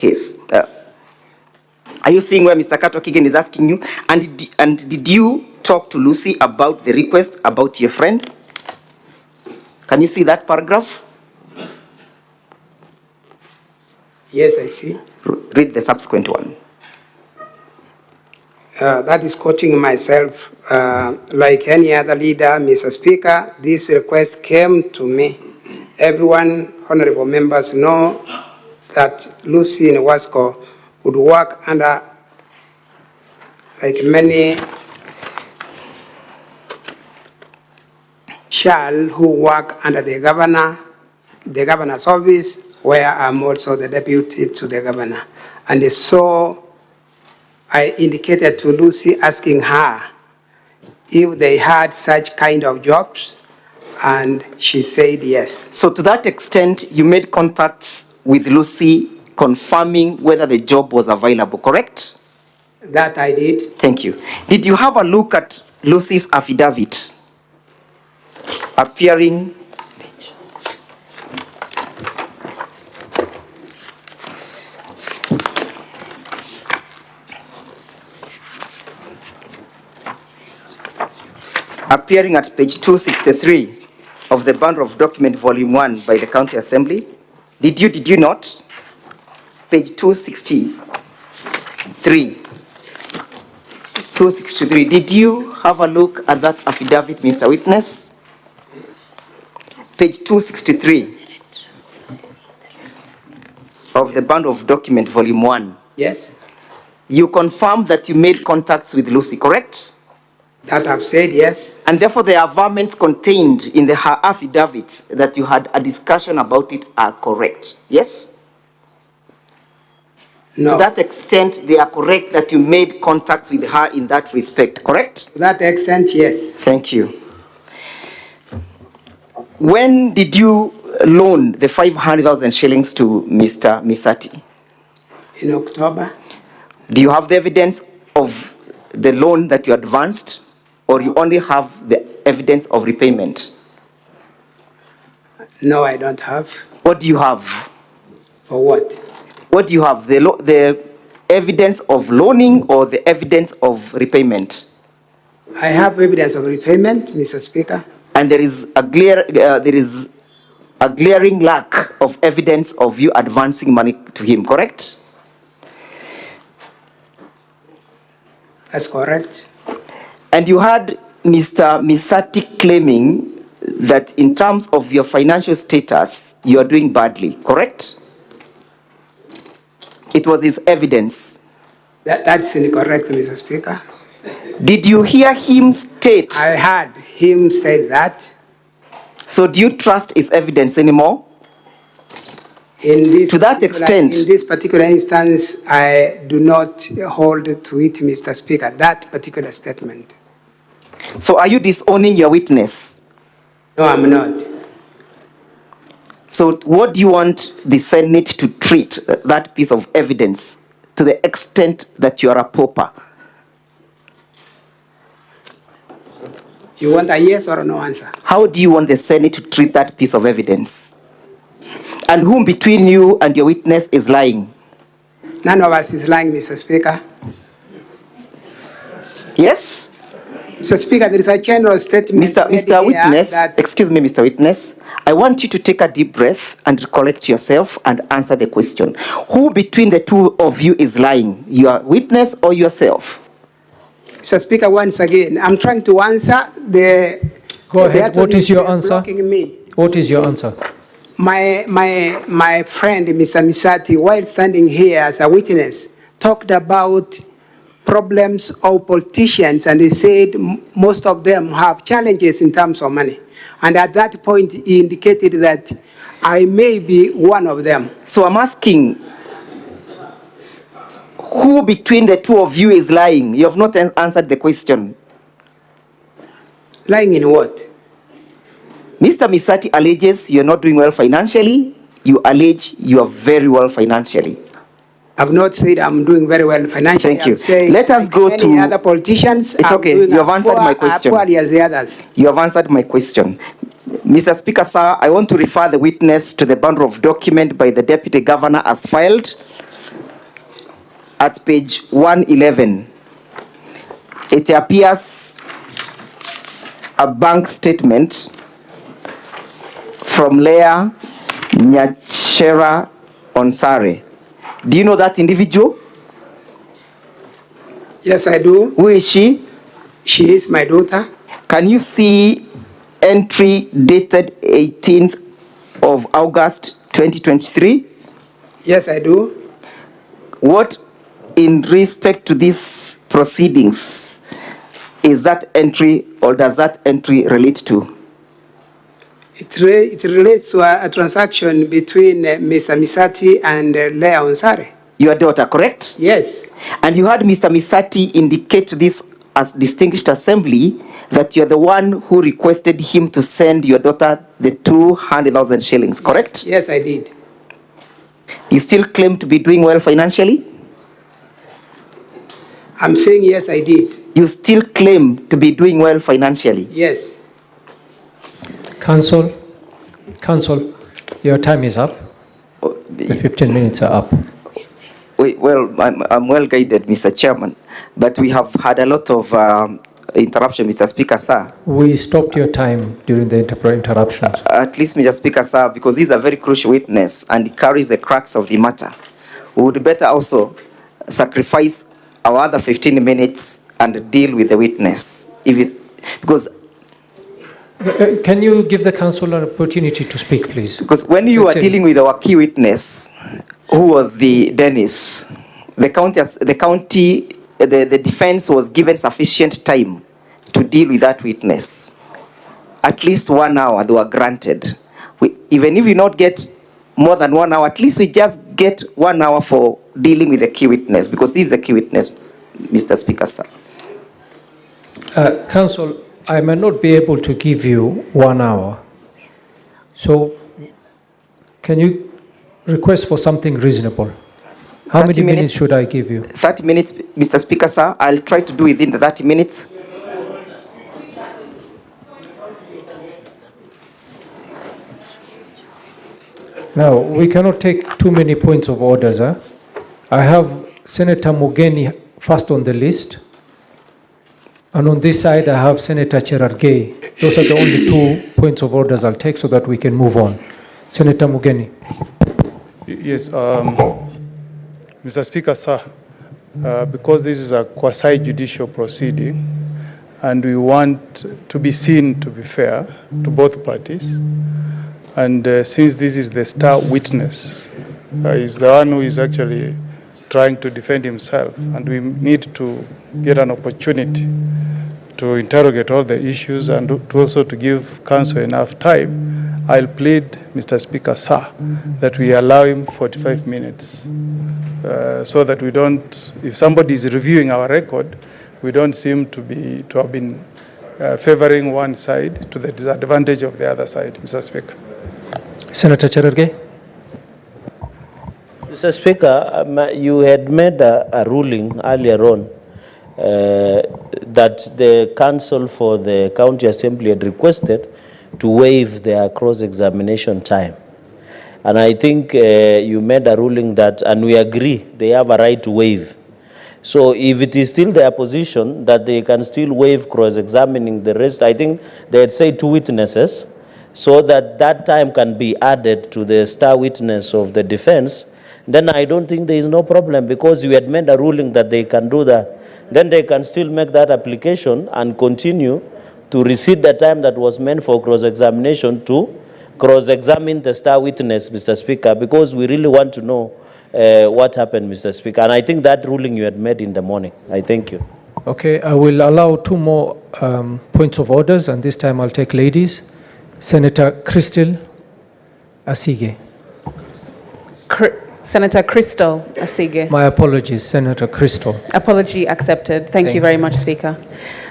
case. Are you seeing where Mr. Kato Kigen is asking you? And did you talk to Lucy about the request about your friend? Can you see that paragraph? Yes, I see. Read the subsequent one. That is quoting myself. Like any other leader, Mr. Speaker, this request came to me. Everyone, honorable members, know that Lucy in Wasco would work under, like many shall who work under the governor's office, where I'm also the deputy to the governor. And so I indicated to Lucy, asking her if they had such kind of jobs, and she said yes. So to that extent, you made contacts with Lucy confirming whether the job was available, correct? That I did. Thank you. Did you have a look at Lucy's affidavit appearing at page 263 of the bundle of document volume 1 by the County Assembly? Did you not? Page 263. 263. Did you have a look at that affidavit, Mr. Witness? Page 263 of the bundle of document volume 1. Yes. You confirmed that you made contacts with Lucy, correct? That I've said yes. And therefore the averments contained in her affidavit that you had a discussion about it are correct, yes? No. To that extent, they are correct that you made contacts with her in that respect, correct? To that extent, yes. Thank you. When did you loan the 500,000 shillings to Mr. Misati? In October. Do you have the evidence of the loan that you advanced, or you only have the evidence of repayment? No, I don't have. What do you have? For what? What do you have? The evidence of loaning or the evidence of repayment? I have evidence of repayment, Mr. Speaker. And there is a glaring lack of evidence of you advancing money to him, correct? That's correct. And you had Mr. Misati claiming that in terms of your financial status, you are doing badly, correct? It was his evidence. That's incorrect, Mr. Speaker. Did you hear him state? I heard him say that. So do you trust his evidence anymore? To that extent. In this particular instance, I do not hold to it, Mr. Speaker, that particular statement. So are you disowning your witness? No, I'm not. So what do you want the Senate to treat that piece of evidence to the extent that you are a pauper? You want a yes or a no answer? How do you want the Senate to treat that piece of evidence? And whom between you and your witness is lying? None of us is lying, Mr. Speaker. Yes? Mr. Speaker, there is a general statement. Mr. Witness, excuse me, Mr. Witness, I want you to take a deep breath and recollect yourself and answer the question. Who between the two of you is lying? Your witness or yourself? Mr. Speaker, once again, I'm trying to answer the... Go ahead. What is your answer? Me. What is your answer? My friend, Mr. Misati, while standing here as a witness, talked about problems of politicians, and he said most of them have challenges in terms of money. And at that point, he indicated that I may be one of them. So I'm asking, who between the two of you is lying? You have not answered the question. Lying in what? Mr. Misati alleges you're not doing well financially. You allege you are very well financially. I've not said I'm doing very well financially. Thank you. Saying, let us go to other politicians. It's okay. You have answered my question. Poorly as the others. You have answered my question. Mr. Speaker, sir, I want to refer the witness to the bundle of document by the Deputy Governor as filed at page 111, it appears a bank statement from Leah Nyachera Onsare. Do you know that individual? Yes, I do. Who is she? She is my daughter. Can you see entry dated 18th of August 2023? Yes, I do. What, in respect to these proceedings, is that entry, or does that entry relate to? It relates to a transaction between Mr. Misati and Leah Onsare. Your daughter, correct? Yes. And you heard Mr. Misati indicate to this as distinguished assembly that you're the one who requested him to send your daughter the 200,000 shillings, correct? Yes, I did. You still claim to be doing well financially? I'm saying yes, I did. You still claim to be doing well financially? Yes. Council, your time is up. The 15 minutes are up. Well, I'm well guided, Mr. Chairman, but we have had a lot of interruption, Mr. Speaker, sir. We stopped your time during the interruption. At least, Mr. Speaker, sir, because he's a very crucial witness and he carries the crux of the matter. We would better also sacrifice our other 15 minutes and deal with the witness. If it's, because can you give the council an opportunity to speak, please? Because when you are dealing with our key witness, who was the Dennis, the defense was given sufficient time to deal with that witness. At least 1 hour they were granted. Even if we not get more than 1 hour, at least we just get 1 hour for dealing with the key witness, because this is a key witness, Mr. Speaker, sir. Council, I may not be able to give you 1 hour. So can you request for something reasonable? How many minutes should I give you? 30 minutes, Mr. Speaker, sir. I'll try to do within the 30 minutes. Now, we cannot take too many points of orders. Huh? I have Senator Mugeni first on the list. And on this side, I have Senator Cherargei. Those are the only 2 points of orders I'll take so that we can move on. Senator Mugeni. Yes, Mr. Speaker, sir, because this is a quasi-judicial proceeding and we want to be seen to be fair to both parties, and since this is the star witness, is the one who is actually trying to defend himself, and we need to get an opportunity to interrogate all the issues and to also to give counsel enough time, I'll plead, Mr. Speaker, sir, that we allow him 45 minutes so that we don't, if somebody is reviewing our record, we don't seem to have been favoring one side to the disadvantage of the other side, Mr. Speaker. Senator Cherargei. Mr. Speaker, you had made a ruling earlier on that the council for the county assembly had requested to waive their cross-examination time. And I think you made a ruling that, and we agree, they have a right to waive. So if it is still their position that they can still waive cross-examining the rest, I think they had said 2 witnesses, so that that time can be added to the star witness of the defense, then I don't think there is no problem, because you had made a ruling that they can do that. Then they can still make that application and continue to receive the time that was meant for cross-examination to cross-examine the star witness, Mr. Speaker, because we really want to know what happened, Mr. Speaker. And I think that ruling you had made in the morning. I thank you. Okay, I will allow 2 more points of orders, and this time I'll take ladies. Senator Crystal Asige. Senator Crystal Asige. My apologies, Senator Crystal. Apology accepted. Thank you very much, Speaker.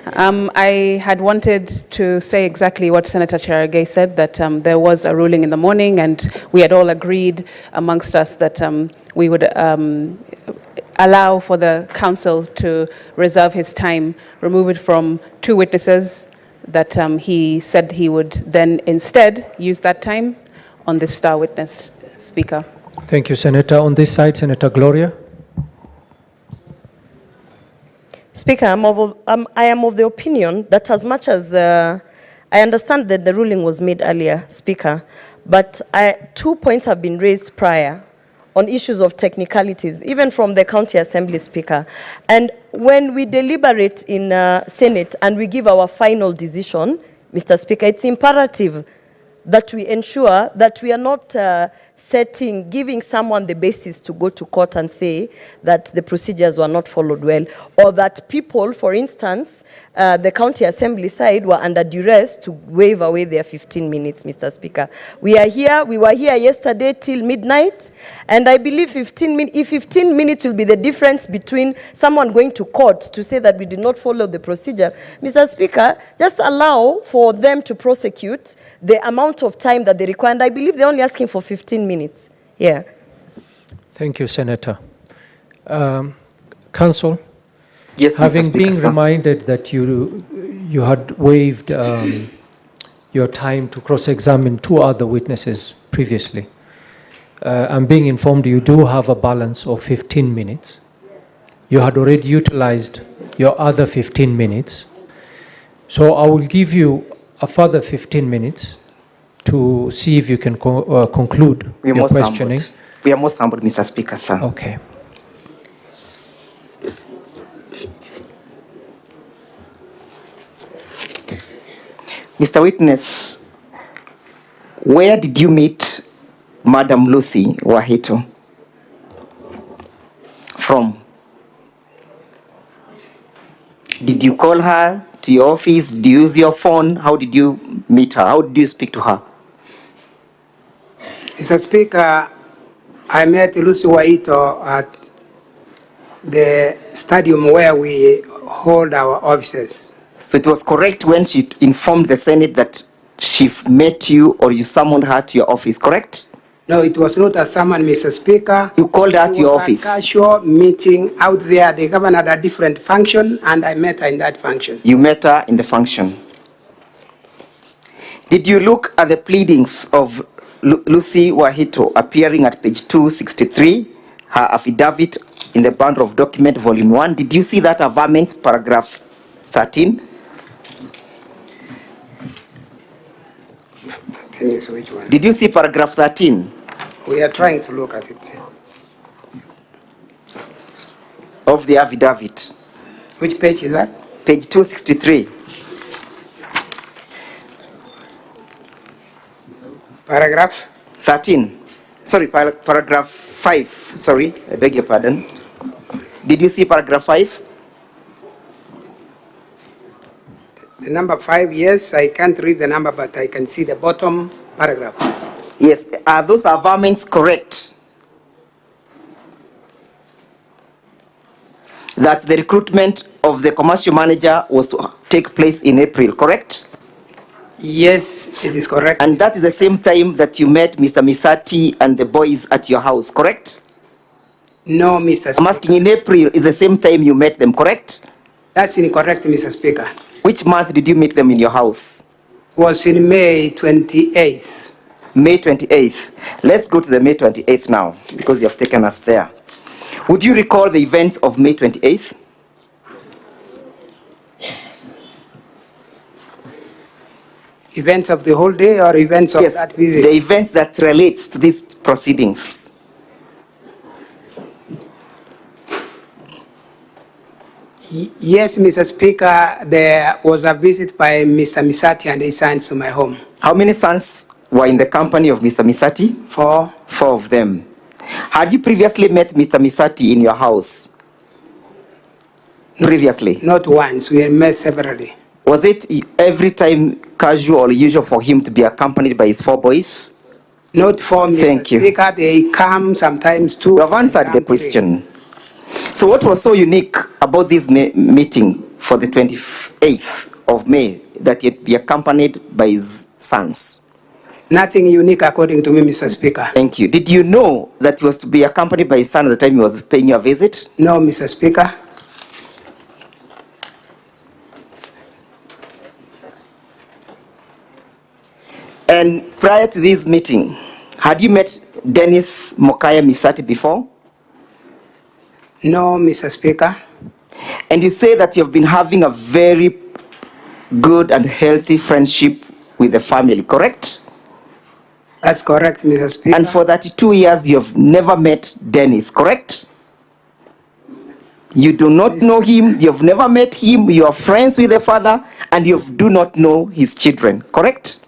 I had wanted to say exactly what Senator Cherargei said, that there was a ruling in the morning and we had all agreed amongst us that we would allow for the council to reserve his time, remove it from 2 witnesses, that he said he would then instead use that time on this star witness, Speaker. Thank you, Senator. On this side, Senator Gloria. Speaker, I am of the opinion that as much as I understand that the ruling was made earlier, Speaker, but 2 points have been raised prior on issues of technicalities, even from the County Assembly Speaker. And when we deliberate in Senate and we give our final decision, Mr. Speaker, it's imperative that we ensure that we are not giving someone the basis to go to court and say that the procedures were not followed well, or that people, for instance, the County Assembly side were under duress to waive away their 15 minutes, Mr. Speaker. We were here yesterday till midnight, and I believe if 15 minutes will be the difference between someone going to court to say that we did not follow the procedure, Mr. Speaker, just allow for them to prosecute the amount of time that they require, and I believe they're only asking for 15 minutes. Yeah. Thank you, Senator. Council? Yes, having Mr. Speaker, been sir. reminded that you had waived your time to cross-examine 2 other witnesses previously, I'm being informed you do have a balance of 15 minutes. You had already utilized your other 15 minutes. So I will give you a further 15 minutes to see if you can conclude We are your most questioning. humbled. We are most humbled, Mr. Speaker, sir. Okay. Mr. Witness, where did you meet Madam Lucy Wahito from? Did you call her to your office? Did you use your phone? How did you meet her? How did you speak to her? Mr. Speaker, I met Lucy Wahito at the stadium where we hold our offices. So it was correct when she informed the Senate that she met you or you summoned her to your office, correct? No, it was not a summon, Mr. Speaker. You called her It to your was office. a casual meeting out there. The governor had a different function, and I met her in that function. You met her in the function. Did you look at the pleadings of Lucy Wahito appearing at page 263, her affidavit in the bundle of document, volume 1? Did you see that averments, paragraph 13? Tell me which one. Did you see paragraph 13 We are trying to look at it. of the affidavit? Which page is that? Page 263. Paragraph? 13. Sorry, paragraph 5. Sorry, I beg your pardon. Did you see paragraph 5? The number 5, yes. I can't read the number, but I can see the bottom paragraph. Yes. Are those averments correct? That the recruitment of the commercial manager was to take place in April, correct? Yes, it is correct. And that is the same time that you met Mr. Misati and the boys at your house, correct? No, Mr. I'm Speaker. asking, in April is the same time you met them, correct? That's incorrect, Mr. Speaker. Which month did you meet them in your house? Was in May 28th. May 28th. Let's go to the May 28th now, because you have taken us there. Would you recall the events of May 28th? Events of the whole day or events of Yes, that visit? the events that relates to these proceedings. Yes, Mr. Speaker, there was a visit by Mr. Misati and his sons to my home. How many sons were in the company of Mr. Misati? 4. 4 of them. Had you previously met Mr. Misati in your house? Previously? Not once, we met separately. Was it every time casual or usual for him to be accompanied by his 4 boys? Not for Mr. Thank you. Speaker, they come sometimes too. You have answered the question. So what was so unique about this meeting for the 28th of May that he'd be accompanied by his sons? Nothing unique according to me, Mr. Speaker. Thank you. Did you know that he was to be accompanied by his son at the time he was paying you a visit? No, Mr. Speaker. And prior to this meeting, had you met Dennis Mokaya Misati before? No, Mr. Speaker. And you say that you've been having a very good and healthy friendship with the family, correct? That's correct, Mr. Speaker. And for 32 years, you've never met Dennis, correct? You do not know him, you've never met him, you are friends with the father, and you do not know his children, correct?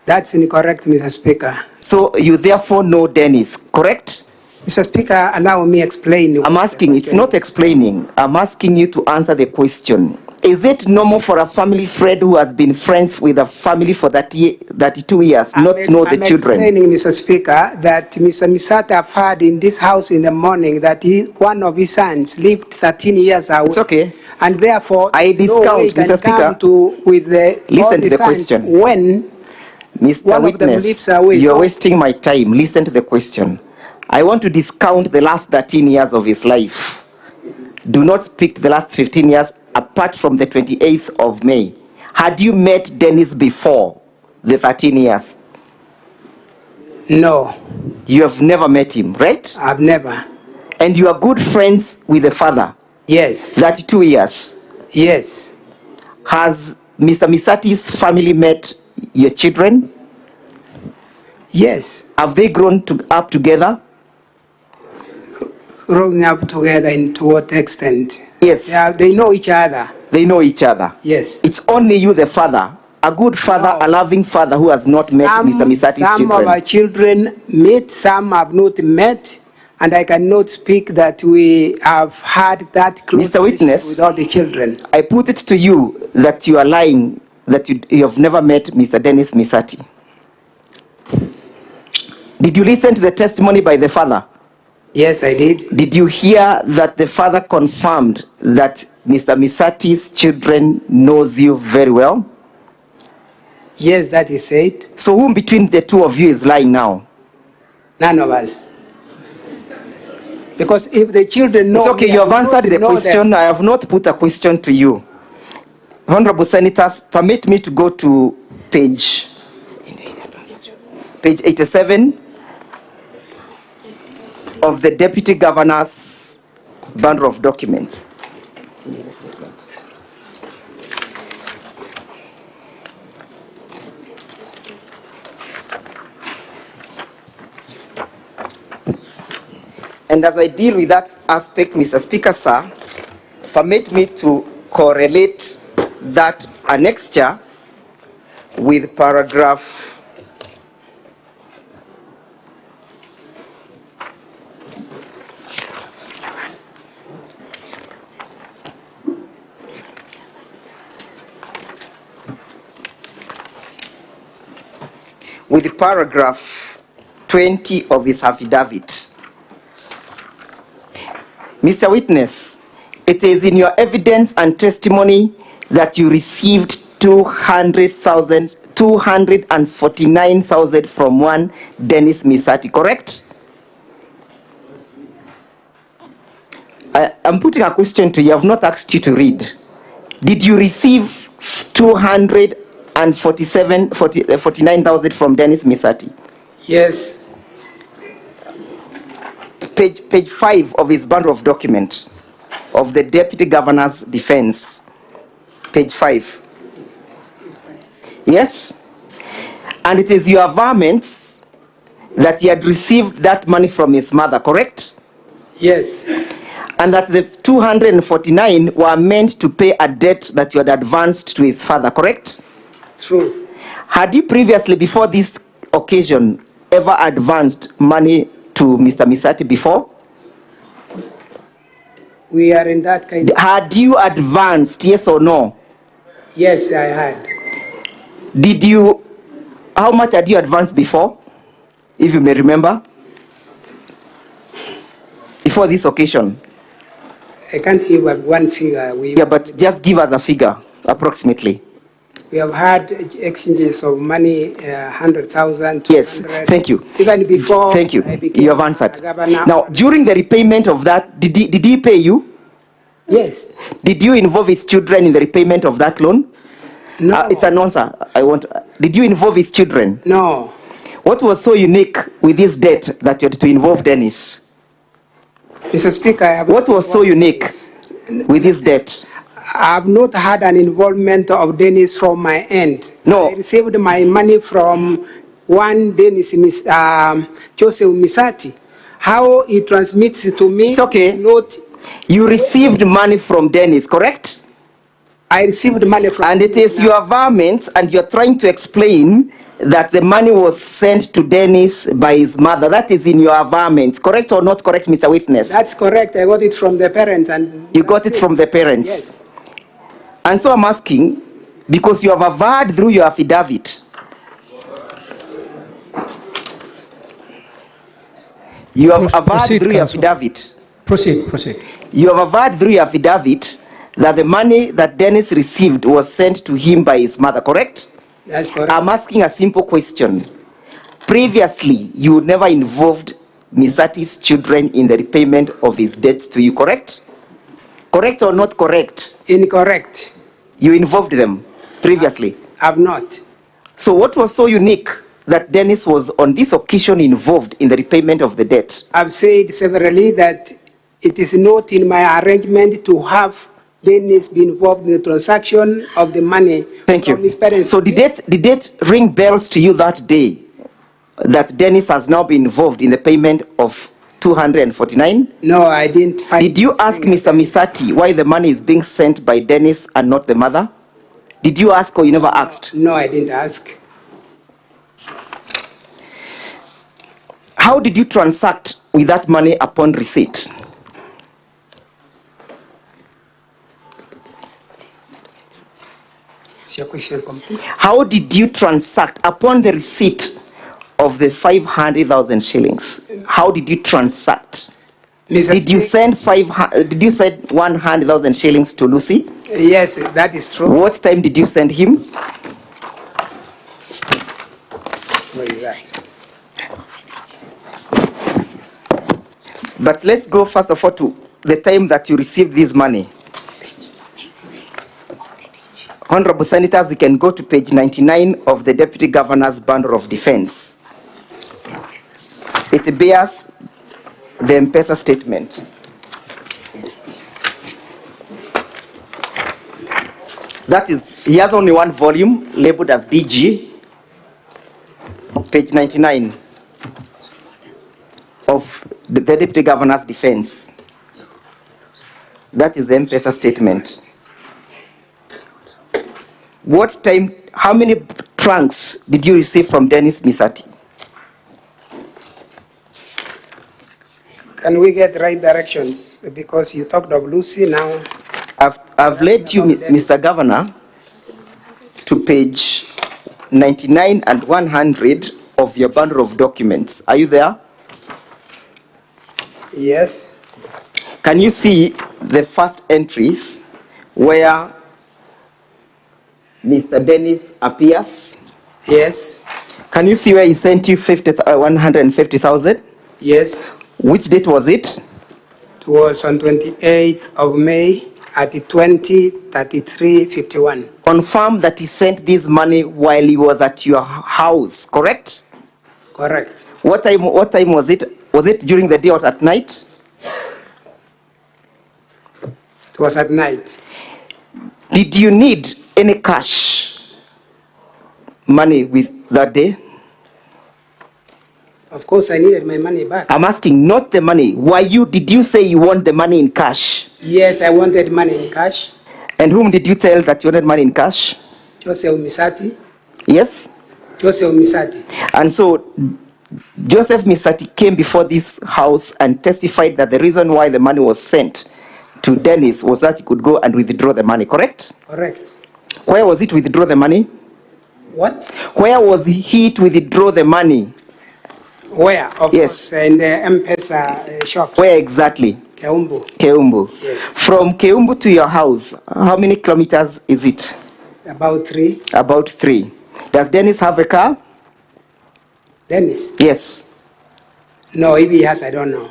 That's incorrect, Mr. Speaker. So you therefore know Dennis, correct? Mr. Speaker, allow me explain. I'm asking, it's not explaining, I'm asking you to answer the question. Is it normal for a family friend who has been friends with a family for 32 years not to know the children? I'm explaining, Mr. Speaker, that Mr. Misati have heard in this house in the morning that one of his sons lived 13 years away. It's okay. And therefore, I discount, Mr. Speaker. Listen to the question. When Mr. Witness, you're wasting my time. Listen to the question. I want to discount the last 13 years of his life. Do not speak the last 15 years apart from the 28th of May. Had you met Dennis before the 13 years? No. You have never met him, right? I've never. And you are good friends with the father? Yes. 32 years? Yes. Has Mr. Misati's family met your children? Yes. Have they grown up together? Growing up together in to what extent? Yes. Yeah, they know each other. They know each other? Yes. It's only you, the father, a good father, a loving father who has not met Mr. Misati's children. Some of our children met, some have not met, and I cannot speak that we have had that close Mr. Witness, with all the children. I put it to you that you are lying, that you have never met Mr. Dennis Misati. Did you listen to the testimony by the father? Yes, I did. Did you hear that the father confirmed that Mr. Misati's children knows you very well? Yes, that is said. So who between the two of you is lying now? None of us. Because if the children know... It's okay, you have answered the question. I have not put a question to you. Honorable Senators, permit me to go to page 87 of the Deputy Governor's bundle of documents. And as I deal with that aspect, Mr. Speaker, sir, permit me to correlate that annexure with paragraph with paragraph 20 of his affidavit. Mr. Witness, it is in your evidence and testimony that you received 249,000 from one Dennis Misati, correct? I'm putting a question to you. I have not asked you to read. Did you receive 249,000 from Dennis Misati? Yes. Page 5 of his bundle of documents of the Deputy Governor's defense. Page 5. Yes? And it is your varmints that he had received that money from his mother, correct? Yes. And that the 249 were meant to pay a debt that you had advanced to his father, correct? True. Had you previously, before this occasion, ever advanced money to Mr. Misati before? We are in that kind of... Had you advanced, yes or no? Yes, I had. Did you, how much had you advanced before, if you may remember? Before this occasion? I can't give one figure. Yeah, but just give us a figure, approximately. We have had exchanges of money, 100,000. Yes, thank you. Even before. Thank you. You have answered. Governor. Now, during the repayment of that, did he pay you? Yes. Did you involve his children in the repayment of that loan? No. It's an answer. Did you involve his children? No. What was so unique with this debt that you had to involve Dennis? Mr. Speaker, I have... What was so unique? with this debt? I've not had an involvement of Dennis from my end. No. I received my money from one Dennis, Joseph Misati. How he transmits it to me? It's okay. Is not. You received money from Dennis, correct? I received money from. And it is your varmint, and you're trying to explain that the money was sent to Dennis by his mother. That is in your varmint, correct or not correct, Mr. Witness? That's correct. I got it from the parents, and you got it from the parents. Yes. And so I'm asking, because you have averred through your affidavit. You have averred Proceed, through your Counsel. affidavit. Proceed. You have averred through your affidavit that the money that Dennis received was sent to him by his mother, correct? That's correct. I'm asking a simple question. Previously, you never involved Misati's children in the repayment of his debts to you, correct? Correct or not correct? Incorrect. You involved them previously? I've not. So what was so unique that Dennis was on this occasion involved in the repayment of the debt? I've said severally that it is not in my arrangement to have Dennis be involved in the transaction of the money. Thank from you. his parents. So did it ring bells to you that day that Dennis has now been involved in the payment of 249? No, I didn't find. Did you ask Mr. Misati why the money is being sent by Dennis and not the mother? Did you ask or you never asked? No, I didn't ask. How did you transact with that money upon receipt? Is your question complete? How did you transact upon the receipt of the 500,000 shillings? How did you transact? Did you send 100,000 shillings to Lucy? Yes, that is true. What time did you send him? Where is that? But let's go first of all to the time that you received this money. Honorable Senators, we can go to page 99 of the Deputy Governor's Bundle of Defense. It bears the M-Pesa statement. That is, he has only one volume labeled as DG, page 99 of the Deputy Governor's Defense. That is the M-Pesa statement. What time, how many trunks did you receive from Dennis Misati? Can we get right directions? Because you talked of Lucy now. I've led you, Mr. Governor, to page 99 and 100 of your bundle of documents. Are you there? Yes. Can you see the first entries where Mr. Dennis appears? Yes. Can you see where he sent you 150,000? Yes. Which date was it? It was on 28th of May at 20:33:51. Confirm that he sent this money while he was at your house, correct? Correct. What time was it? Was it during the day or at night? It was at night. Did you need any cash money with that day? Of course, I needed my money back. I'm asking, not the money. Did you say you want the money in cash? Yes, I wanted money in cash. And whom did you tell that you wanted money in cash? Joseph Misati. Yes? Joseph Misati. And so Joseph Misati came before this house and testified that the reason why the money was sent to Dennis was that he could go and withdraw the money, correct? Correct. Where was it withdraw the money? What? Where was he to withdraw the money? Where? Of Yes. course, in the M-Pesa shop. Where exactly? Keumbu. Keumbu. Yes. From Keumbu to your house, how many kilometers is it? About 3. About 3. Does Dennis have a car? Dennis? Yes. No, if he has, I don't know.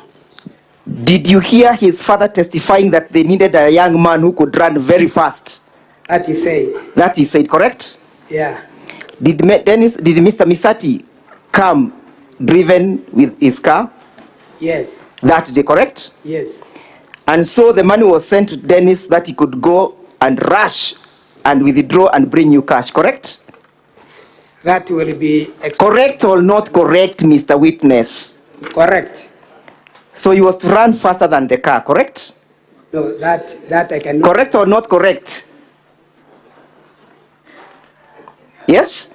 Did you hear his father testifying that they needed a young man who could run very fast? That he said. That he said, correct? Yeah. Did Mr. Misati come driven with his car? Yes. That day, correct? Yes. And so the money was sent to Dennis that he could go and rush and withdraw and bring you cash, correct? That will be Correct or not correct, Mr. Witness? correct. So he was to run faster than the car, correct? No, that I cannot. Correct or not correct? Yes?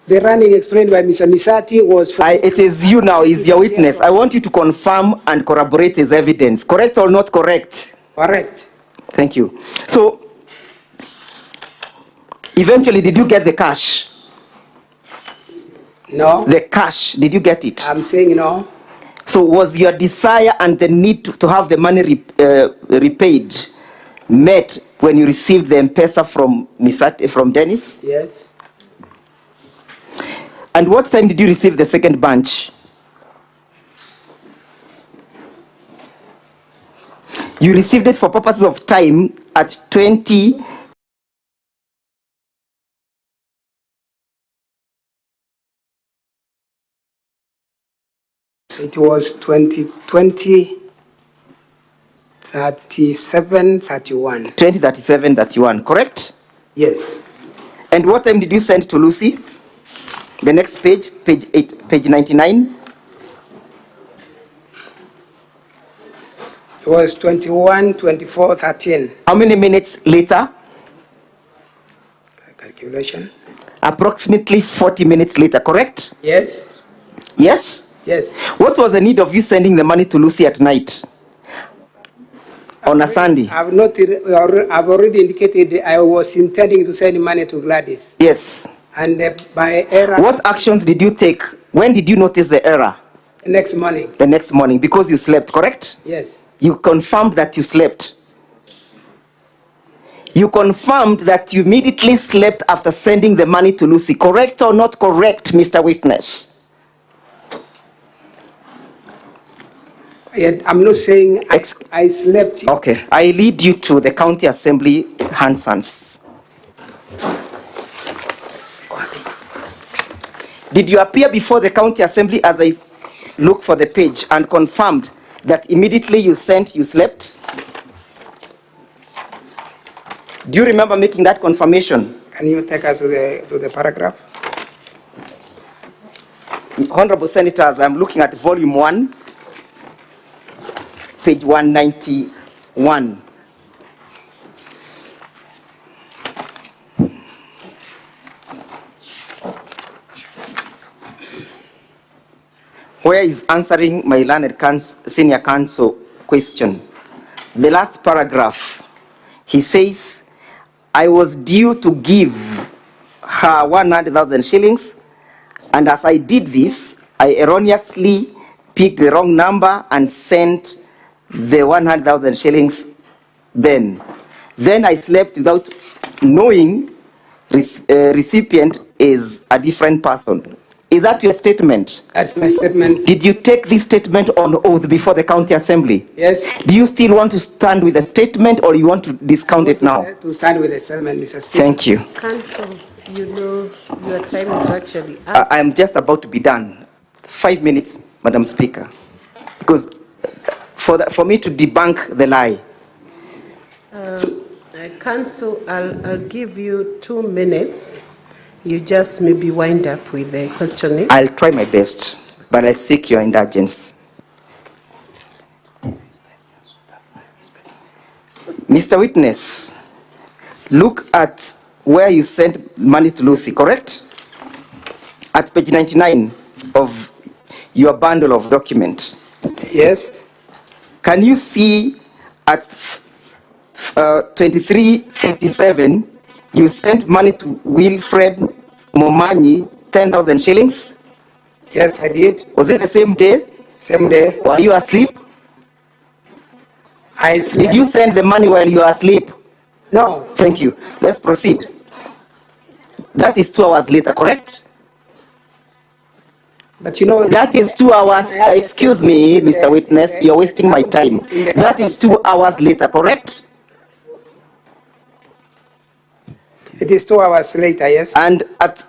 The running explained by Mr. Misati was for It is you now, is your witness. I want you to confirm and corroborate his evidence. Correct or not correct? correct. Thank you. So, eventually, did you get the cash? No, The cash, did you get it? I'm saying no. So, was your desire and the need to have the money repaid met when you received the M-Pesa from Dennis? Yes. And what time did you receive the second bunch? You received it for purposes of time at 20. It was 2020, 37, 31. 2037 31, correct? Yes. And what time did you send to Lucy? The next page, page 99. It was 21, 24, 13. How many minutes later? Calculation. Approximately 40 minutes later, correct? Yes. Yes? Yes. What was the need of you sending the money to Lucy at night? On a Sunday? I've already indicated I was intending to send money to Gladys. Yes. And by error. What actions did you take? When did you notice the error? Next morning. The next morning, because you slept, correct? Yes. You confirmed that you slept. You confirmed that you immediately slept after sending the money to Lucy. Correct or not correct, Mr. Witness? I'm not saying I slept. Okay. I lead you to the County Assembly Hansons. Did you appear before the County Assembly as I look for the page and confirmed that immediately you slept? Do you remember making that confirmation? Can you take us to the paragraph? Honorable Senators, I'm looking at volume 1, page 191. Where is answering my learned senior counsel question. The last paragraph, he says, I was due to give her 100,000 shillings, and as I did this, I erroneously picked the wrong number and sent the 100,000 shillings then. Then I slept without knowing recipient is a different person. Is that your statement? That's my statement. Did you take this statement on oath before the County Assembly? Yes. Do you still want to stand with the statement or you want to discount it now? To stand with the statement, Mr. Speaker. Thank you. Council, you know your time is actually up. I am just about to be done. 5 minutes, Madam Speaker. Because for me to debunk the lie. Council, I'll give you 2 minutes. You just maybe wind up with the questioning. I'll try my best, but I'll seek your indulgence. Mr. Witness, look at where you sent money to Lucy, correct? At page 99 of your bundle of documents. Yes. Can you see at 2357, you sent money to Wilfred Momanyi, 10,000 shillings? Yes, I did. Was it the same day? Same day. Were you asleep? I slept. Did you send the money while you were asleep? No. Thank you. Let's proceed. That is 2 hours later, correct? But you know, That is 2 hours. Excuse me, Mr. Witness, you're wasting my time. That is 2 hours later, correct? it is 2 hours later, yes. And at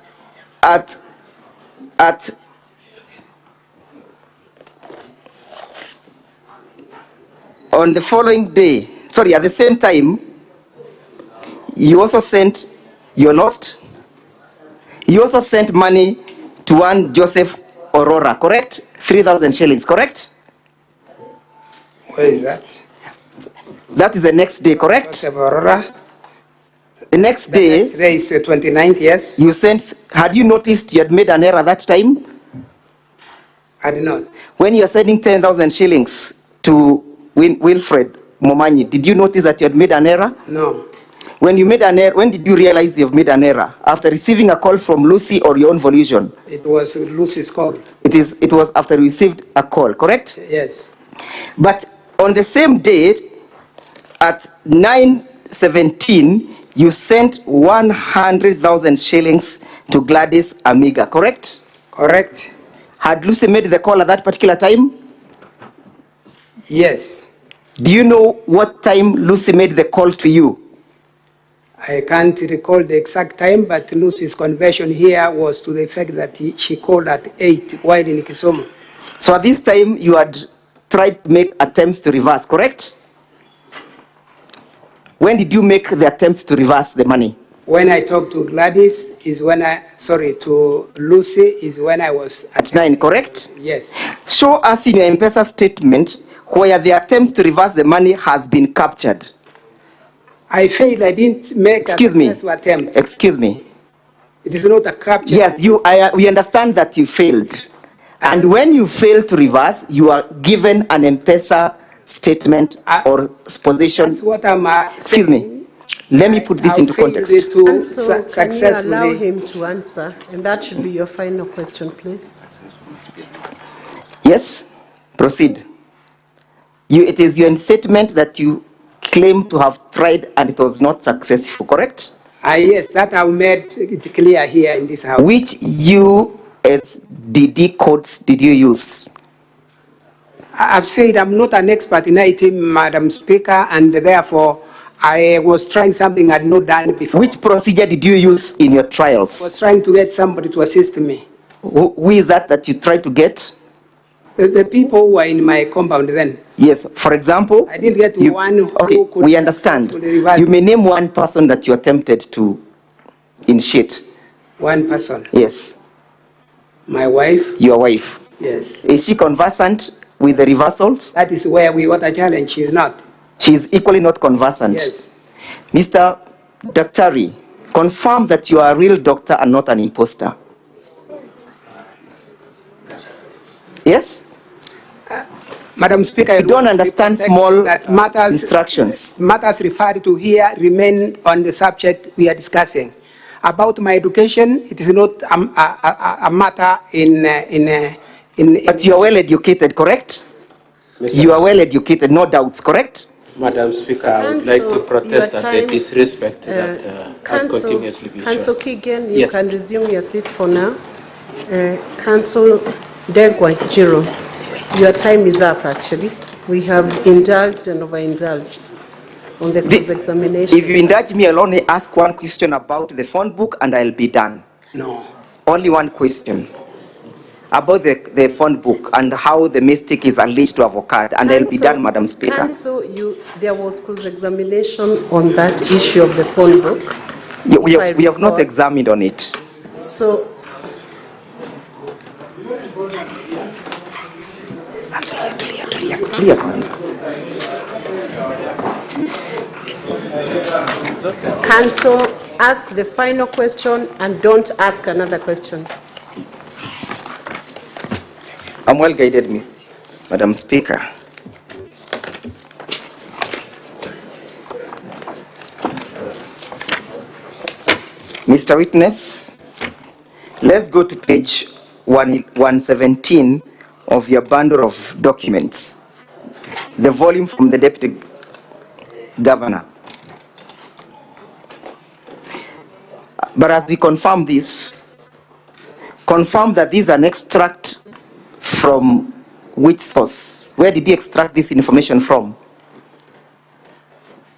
on the following day, sorry, at the same time, you also sent, you're lost? You also sent money to one Joseph Aurora, correct? 3,000 shillings, correct? Where is that? That is the next day, correct? Joseph Aurora. The next The day, next day is the 29th, yes. you sent, had you noticed you had made an error that time? I did not. When you are sending 10,000 shillings to Wilfred Momanyi, did you notice that you had made an error? No. When you made an error, when did you realize you've made an error? After receiving a call from Lucy or your own volition? It was Lucy's call. It was after you received a call, correct? Yes. But on the same day, at 9:17, you sent 100,000 shillings to Gladys Amiga, correct? Correct. Had Lucy made the call at that particular time? Yes. Do you know what time Lucy made the call to you? I can't recall the exact time, but Lucy's conversion here was to the effect that she called at 8 while in Kisumu. So at this time, you had tried to make attempts to reverse, correct? When did you make the attempts to reverse the money? When I talked to Gladys is when to Lucy is when I was At 9, correct? Yes. Show us in your M-Pesa statement where the attempts to reverse the money has been captured. I failed. I didn't make Excuse me. successful attempt. Excuse me. It is not a capture. Yes, we understand that you failed. And when you fail to reverse, you are given an M-Pesa statement or position. That's what I'm Excuse me. Let me put this into context. And so can you allow him to answer? And that should be your final question, please. Yes, proceed. It is your statement that you claim to have tried and it was not successful, correct? Yes, that I've made it clear here in this house. Which USDD codes did you use? I've said I'm not an expert in IT, Madam Speaker, and therefore I was trying something I'd not done before. Which procedure did you use in your trials? I was trying to get somebody to assist me. Who is that you tried to get? The people who were in my compound then. Yes, for example, I didn't get one who could we understand. successfully reverse. You may name one person that you attempted to initiate. One person. Yes. My wife. Your wife. Yes. Is she conversant with the reversals? That is where we got a challenge. She's not. She is equally not conversant. Yes. Mr. Daktari, confirm that you are a real doctor and not an imposter. Yes? Madam Speaker, I don't understand small instructions. Matters referred to here remain on the subject we are discussing. About my education, it is not a matter in. But you are well educated, correct? You are well educated, no doubts, correct? Madam Speaker, I would like to protest at the disrespect that has continuously been shown. Council Keegan, you can resume your seat for now. Council Ndegwa Njiru, your time is up actually. We have indulged and overindulged on the cross-examination. If you indulge me, I'll only ask one question about the phone book and I'll be done. No. Only one question. About the phone book and how the mistake is alleged to have occurred, and I'll be done, Madam Speaker. Council, there was cross-examination on that issue of the phone book. We have not examined on it. So, Council, ask the final question and don't ask another question. I'm well guided, Madam Speaker. Mr. Witness, let's go to page 117 of your bundle of documents, the volume from the Deputy Governor. But as we confirm this, confirm that these are an extract from which source? Where did you extract this information from?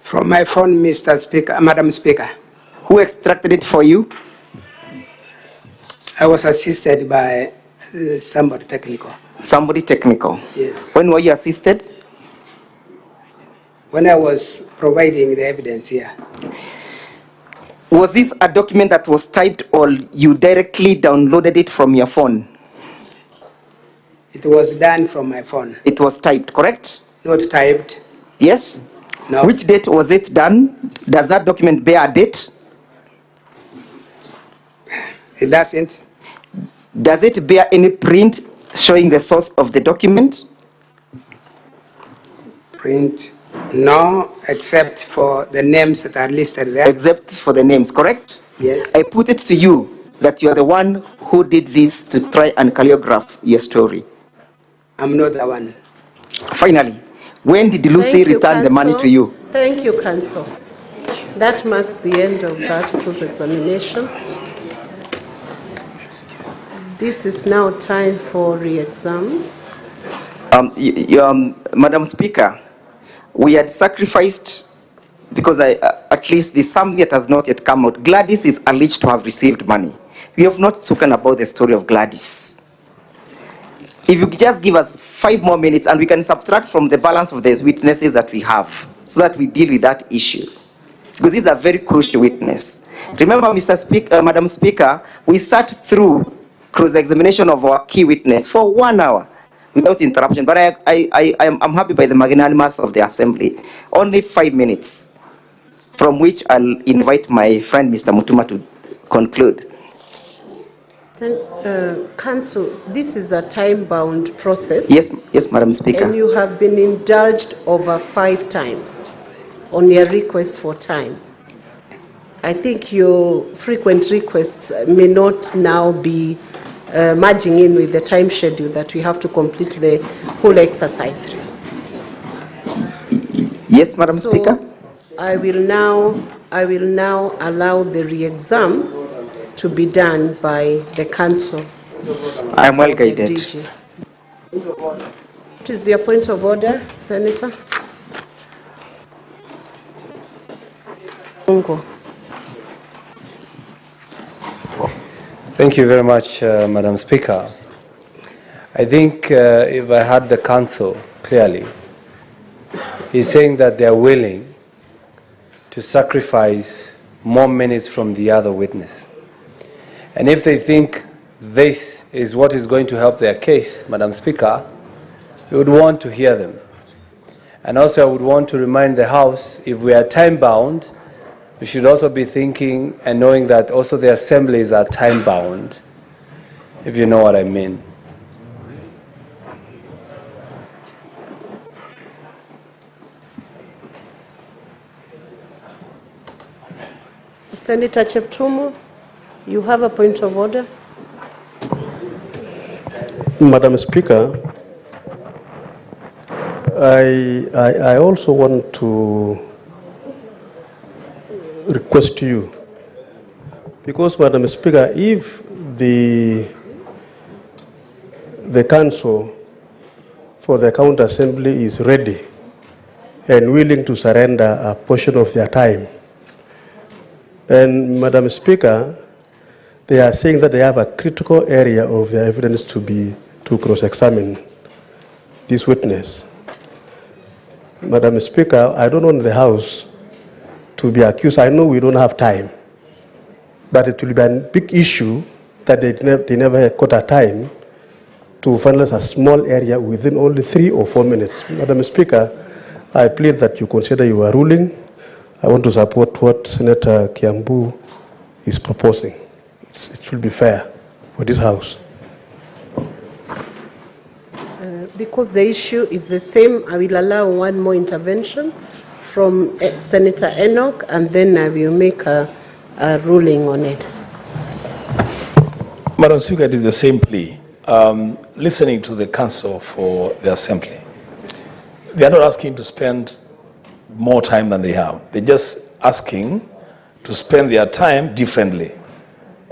From my phone, Mr. Speaker, Madam Speaker. Who extracted it for you? I was assisted by somebody technical. Somebody technical? Yes. When were you assisted? when I was providing the evidence here. Was this a document that was typed or you directly downloaded it from your phone? It was done from my phone. It was typed, correct? Not typed. Yes? No. Which date was it done? Does that document bear a date? It doesn't. Does it bear any print showing the source of the document? Print? No, except for the names that are listed there. Except for the names, correct? Yes. I put it to you that you are the one who did this to try and choreograph your story. I'm not the one. Finally, when did Lucy return the money to you? Thank you, Counsel. That marks the end of that cross-examination. This is now time for re-exam. Madam Speaker, we had sacrificed, because at least there's something that has not yet come out. Gladys is alleged to have received money. We have not spoken about the story of Gladys. If you could just give us 5 more minutes and we can subtract from the balance of the witnesses that we have so that we deal with that issue. Because this is a very crucial witness. Remember, Mr. Speaker, Madam Speaker, we sat through cross-examination of our key witness for 1 hour without interruption. But I'm happy by the magnanimous of the Assembly. Only 5 minutes, from which I'll invite my friend Mr. Mutuma to conclude. Counsel, this is a time-bound process. Yes, Madam Speaker. And you have been indulged over 5 times on your request for time. I think your frequent requests may not now be merging in with the time schedule that we have to complete the whole exercise. Yes, Madam Speaker. I will now allow the re-exam to be done by the Counsel. I am well guided. What is your point of order, Senator? Thank you very much, Madam Speaker. I think if I heard the Counsel clearly, he's saying that they are willing to sacrifice more minutes from the other witness. And if they think this is what is going to help their case, Madam Speaker, we would want to hear them. And also I would want to remind the House, if we are time-bound, we should also be thinking and knowing that also the assemblies are time-bound, if you know what I mean. Senator Cheptumo, you have a point of order. Madam Speaker, I also want to request you, because Madam Speaker, if the Council for the County Assembly is ready and willing to surrender a portion of their time, and Madam Speaker, they are saying that they have a critical area of their evidence to cross-examine this witness. Madam Speaker, I don't want the House to be accused. I know we don't have time, but it will be a big issue that they never got a time to finalize a small area within only 3 or 4 minutes. Madam Speaker, I plead that you consider your ruling. I want to support what Senator Kiambu is proposing. It should be fair for this House. Because the issue is the same, I will allow one more intervention from Senator Enoch, and then I will make a ruling on it. Madam Speaker, it is the same plea. Listening to the Council for the Assembly, they are not asking to spend more time than they have. They're just asking to spend their time differently.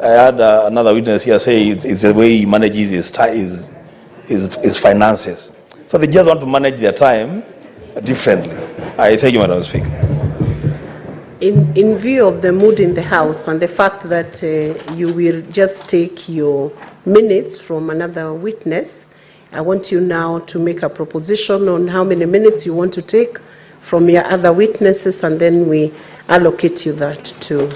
I had another witness here say it's the way he manages his finances. So they just want to manage their time differently. I thank you, Madam Speaker. In view of the mood in the House and the fact that you will just take your minutes from another witness, I want you now to make a proposition on how many minutes you want to take from your other witnesses, and then we allocate you that to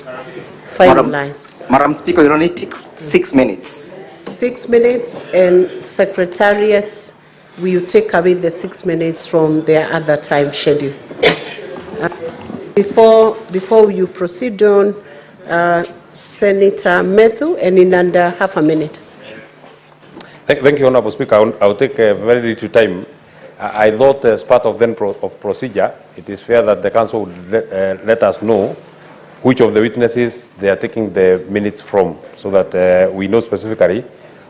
finalize. Madam Speaker, you only take 6 minutes. 6 minutes, and Secretariat will take away the 6 minutes from their other time schedule. Before you proceed on, Senator Methu, and in under half a minute. Thank you, Honorable Speaker. I'll take a very little time. I thought as part of procedure, it is fair that the Council would let us know which of the witnesses they are taking the minutes from, so that we know specifically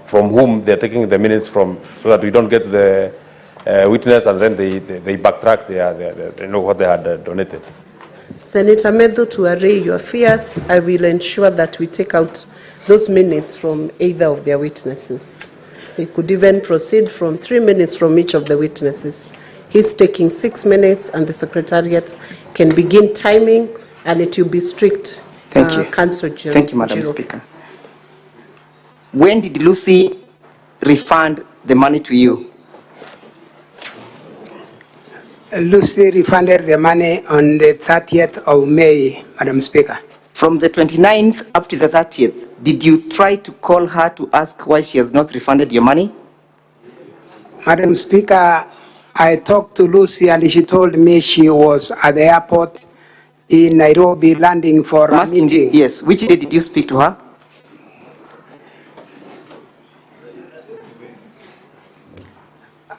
from whom they are taking the minutes from, so that we don't get the witness and then they backtrack they know what they had donated. Senator Methu, to array your fears, I will ensure that we take out those minutes from either of their witnesses. We could even proceed from 3 minutes from each of the witnesses. He's taking 6 minutes, and the Secretariat can begin timing, and it will be strict. Thank you. Councillor Njiru. Thank you, Madam Speaker. When did Lucy refund the money to you? Lucy refunded the money on the 30th of May, Madam Speaker. From the 29th up to the 30th, did you try to call her to ask why she has not refunded your money? Madam Speaker, I talked to Lucy and she told me she was at the airport in Nairobi landing for a meeting. Yes, which day did you speak to her?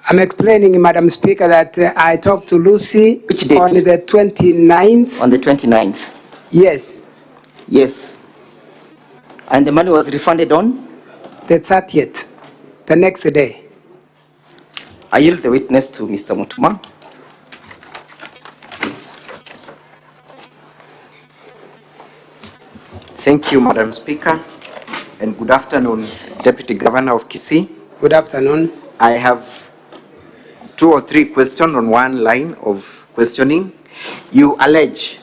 I'm explaining, Madam Speaker, that I talked to Lucy Which date? on the 29th. On the 29th? Yes. Yes. And the money was refunded on? The 30th, the next day. I yield the witness to Mr. Mutuma. Thank you, Madam Speaker, and good afternoon, Deputy Governor of Kisii. Good afternoon. I have 2 or 3 questions on one line of questioning. You allege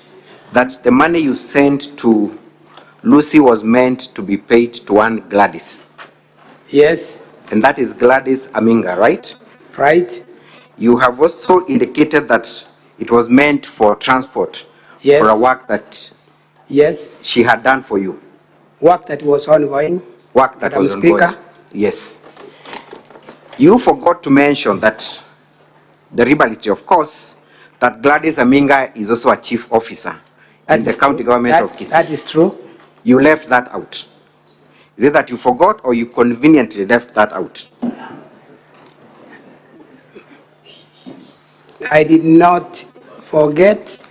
that the money you sent to Lucy was meant to be paid to one Gladys. Yes. And that is Gladys Aminga, right? Right. You have also indicated that it was meant for transport. Yes. For a work that yes, she had done for you. Work that was ongoing. Work that Madam was Speaker. ongoing. Yes. You forgot to mention that the reality, of course, that Gladys Aminga is also a chief officer in the county government of Kisii. That is true. You left that out. Is it that you forgot or you conveniently left that out? I did not forget,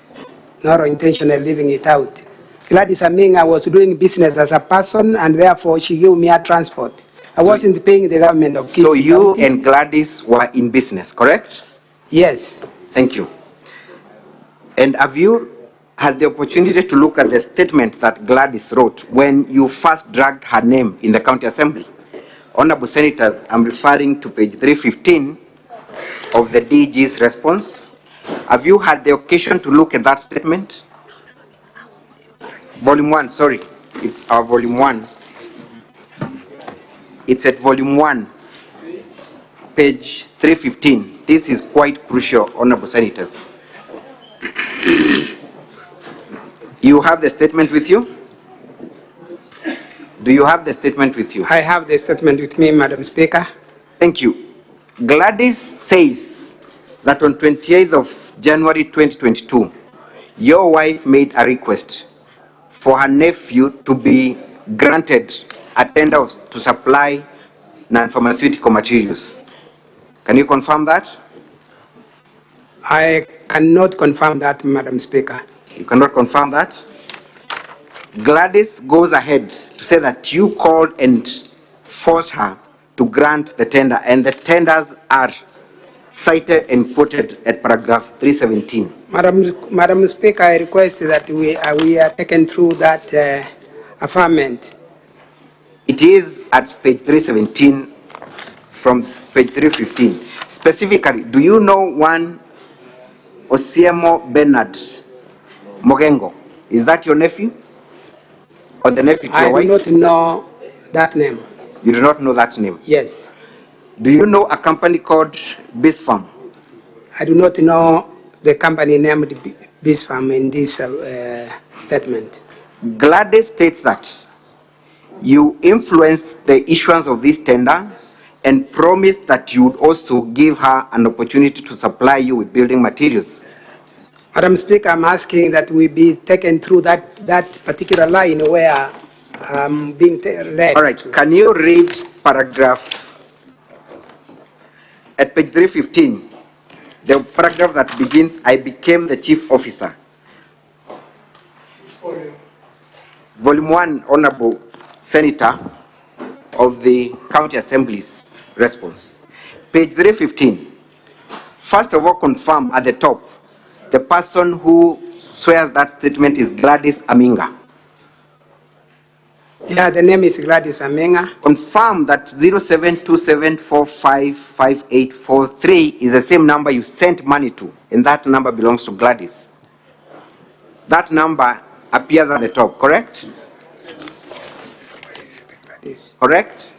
nor intentionally leaving it out. Gladys Aminga was doing business as a person, and therefore she gave me a transport. I wasn't paying the government of Kisii. So you and Gladys were in business, correct? Yes. Thank you. And have you had the opportunity to look at the statement that Gladys wrote when you first dragged her name in the county assembly? Honorable Senators, I'm referring to page 315 of the DG's response. Have you had the occasion to look at that statement? Volume 1, sorry. It's our volume 1. It's at volume 1, page 315. This is quite crucial, Honorable Senators. You have the statement with you? Do you have the statement with you? I have the statement with me, Madam Speaker. Thank you. Gladys says that on 28th of January 2022, your wife made a request for her nephew to be granted a tender to supply non-pharmaceutical materials. Can you confirm that? I cannot confirm that, Madam Speaker. You cannot confirm that? Gladys goes ahead to say that you called and forced her to grant the tender, and the tenders are cited and quoted at paragraph 317. Madam Speaker, I request that we are taken through that affirmation. It is at page 317 from page 315. Specifically, do you know one Osiemo Bernard Mogengo? Is that your nephew? Or the nephew to your wife? I do not know that name. You do not know that name? Yes. Do you know a company called Bisfarm? I do not know the company named Bisfarm in this statement. Gladys states that you influenced the issuance of this tender and promised that you would also give her an opportunity to supply you with building materials. Madam Speaker, I'm asking that we be taken through that particular line where I'm being led. All right, can you read paragraph at page 315, the paragraph that begins, I became the chief officer. Volume 1, Honorable Senator of the County Assembly's response. Page 315. First of all, confirm at the top, the person who swears that statement is Gladys Aminga. Yeah, the name is Gladys Aminga. Confirm that 0727455843 is the same number you sent money to, and that number belongs to Gladys. That number appears at the top, correct? Gladys. Correct?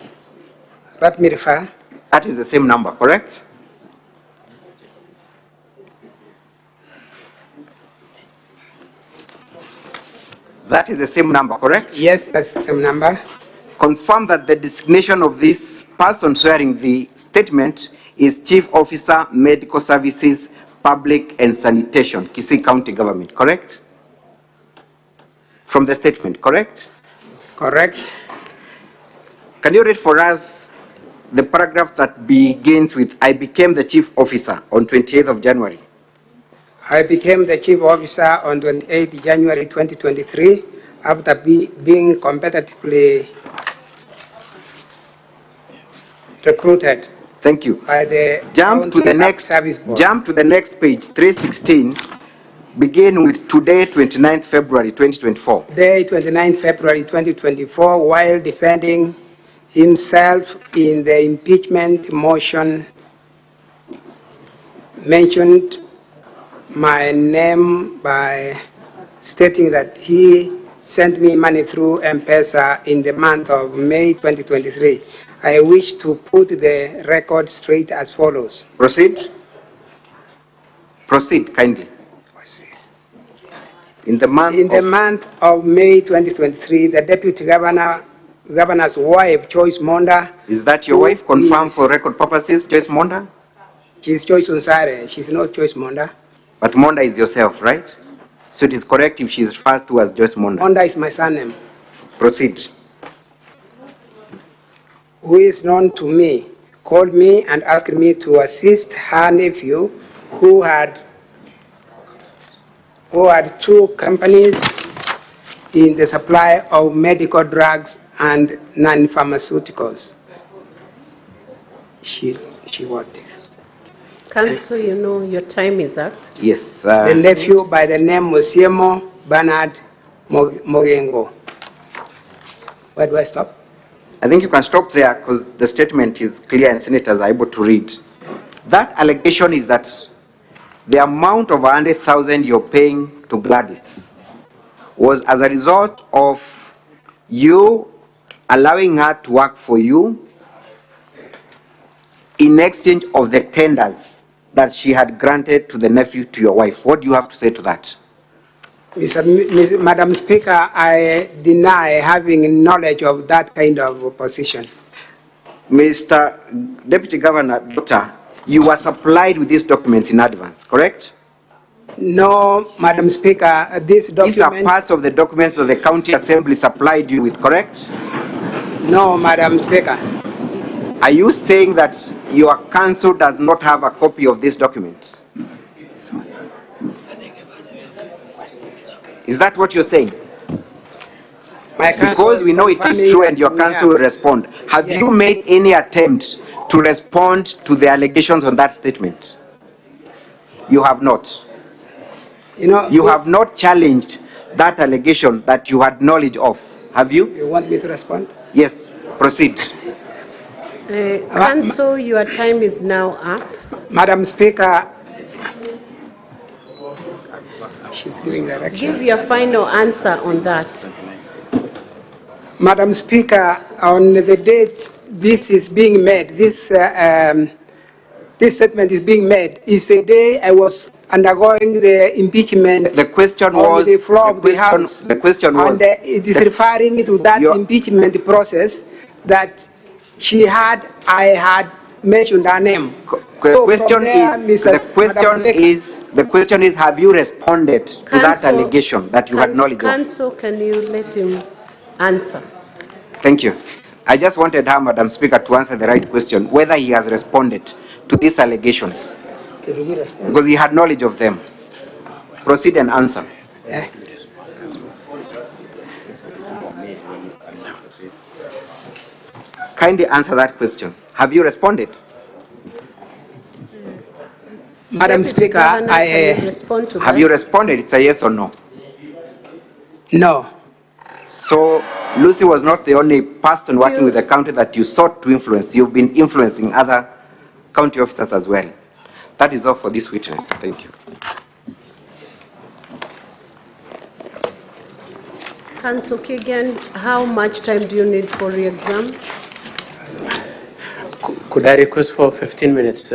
Let me refer. That is the same number, correct? That is the same number, correct? Yes, that's the same number. Confirm that the designation of this person swearing the statement is Chief Officer, Medical Services, Public and Sanitation, Kisii County Government, correct? From the statement, correct? Correct. Can you read for us the paragraph that begins with, I became the Chief Officer on 28th of January? I became the chief officer on 28 January 2023 after being competitively recruited. Thank you. By the Jump to the next page, 316. Begin with today, 29th February 2024. Day 29 February 2024, while defending himself in the impeachment motion, mentioned my name by stating that he sent me money through M-Pesa in the month of May 2023. I wish to put the record straight as follows. Proceed. Proceed, kindly. What's this? In the month of May 2023, the deputy governor's wife, Joyce Monda. Is that your wife? Confirmed for record purposes, Joyce Monda? She's Joyce Unsare. She's not Joyce Monda. But Monda is yourself, right? So it is correct if she is referred to as Joyce Monda. Monda is my surname. Proceed. Who is known to me, called me and asked me to assist her nephew who had two companies in the supply of medical drugs and non-pharmaceuticals. She what? Council, you know your time is up. Yes. The nephew by the name Musiemo Bernard Mogengo. Where do I stop? I think you can stop there because the statement is clear and senators are able to read. That allegation is that the amount of 100,000 you're paying to Gladys was as a result of you allowing her to work for you in exchange of the tenders that she had granted to the nephew to your wife. What do you have to say to that? Madam Speaker, I deny having knowledge of that kind of position. Mr. Deputy Governor, Doctor, you were supplied with these documents in advance, correct? No, Madam Speaker, these documents... These are parts of the documents that the County Assembly supplied you with, correct? No, Madam Speaker. Are you saying that your council does not have a copy of these documents? Is that what you're saying? Because we know it is true and your council will respond. Have you made any attempt to respond to the allegations on that statement? You have not. You have not challenged that allegation that you had knowledge of, have you? You want me to respond? Yes, proceed. Council, your time is now up. Madam Speaker, she's giving direction. Give your final answer on that. Madam Speaker, on the date this is being made, this statement is being made, is the day I was undergoing the impeachment. The question on was the floor of the House. The question was. And it is referring to that impeachment process that I had mentioned her name. The question is, have you responded to that allegation that you had knowledge of? Council, can you let him answer? Thank you. I just wanted her, Madam Speaker, to answer the right question, whether he has responded to these allegations, because he had knowledge of them. Proceed and answer. Kindly answer that question. Have you responded? Madam Speaker, have you responded? It's a yes or no? No. So Lucy was not the only person working with the county that you sought to influence. You've been influencing other county officers as well. That is all for this witness. Thank you. Council Keegan, how much time do you need for re-exam? Could I request for 15 minutes?